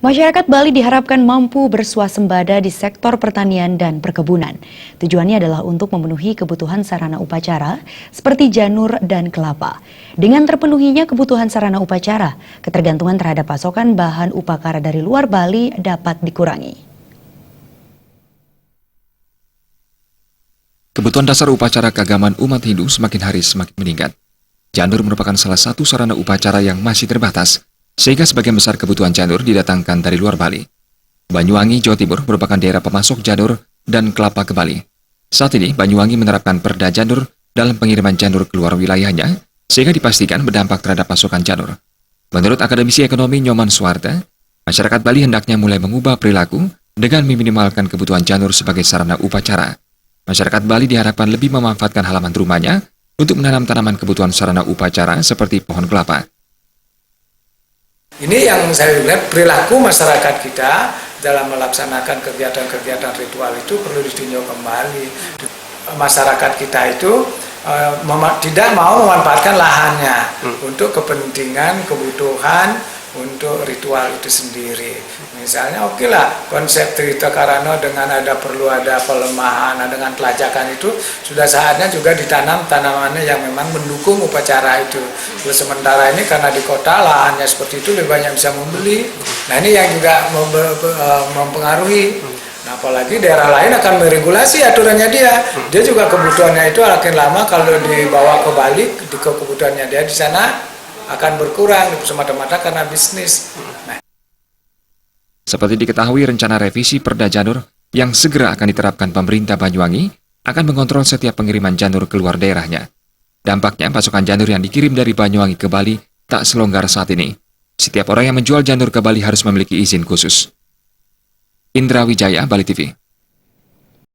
Masyarakat Bali diharapkan mampu bersuasembada di sektor pertanian dan perkebunan. Tujuannya adalah untuk memenuhi kebutuhan sarana upacara seperti janur dan kelapa. Dengan terpenuhinya kebutuhan sarana upacara, ketergantungan terhadap pasokan bahan upakara dari luar Bali dapat dikurangi. Kebutuhan dasar upacara keagamaan umat Hindu semakin hari semakin meningkat. Janur merupakan salah satu sarana upacara yang masih terbatas, sehingga sebagian besar kebutuhan janur didatangkan dari luar Bali. Banyuwangi, Jawa Timur merupakan daerah pemasok janur dan kelapa ke Bali. Saat ini, Banyuwangi menerapkan perda janur dalam pengiriman janur keluar wilayahnya, sehingga dipastikan berdampak terhadap pasokan janur. Menurut akademisi ekonomi Nyoman Suwarta, masyarakat Bali hendaknya mulai mengubah perilaku dengan meminimalkan kebutuhan janur sebagai sarana upacara. Masyarakat Bali diharapkan lebih memanfaatkan halaman rumahnya untuk menanam tanaman kebutuhan sarana upacara seperti pohon kelapa. Ini yang saya lihat perilaku masyarakat kita dalam melaksanakan kegiatan-kegiatan ritual itu perlu ditinjau kembali. Masyarakat kita itu tidak mau memanfaatkan lahannya untuk kepentingan, kebutuhan, untuk ritual itu sendiri. Misalnya oke lah konsep Trita Karana dengan perlu ada pelemahan, dengan pelacakan itu sudah saatnya juga ditanam tanamannya yang memang mendukung upacara itu. Sementara ini karena di kota lahannya seperti itu lebih banyak bisa membeli. Nah ini yang juga mempengaruhi. Nah apalagi daerah lain akan meregulasi aturannya dia. Dia juga kebutuhannya itu akan lama kalau dibawa ke Bali, kebutuhannya dia di sana akan berkurang semata-mata karena bisnis. Seperti diketahui, rencana revisi Perda Janur yang segera akan diterapkan pemerintah Banyuwangi akan mengontrol setiap pengiriman janur keluar daerahnya. Dampaknya, pasokan janur yang dikirim dari Banyuwangi ke Bali tak selonggar saat ini. Setiap orang yang menjual janur ke Bali harus memiliki izin khusus. Indra Wijaya, Bali TV.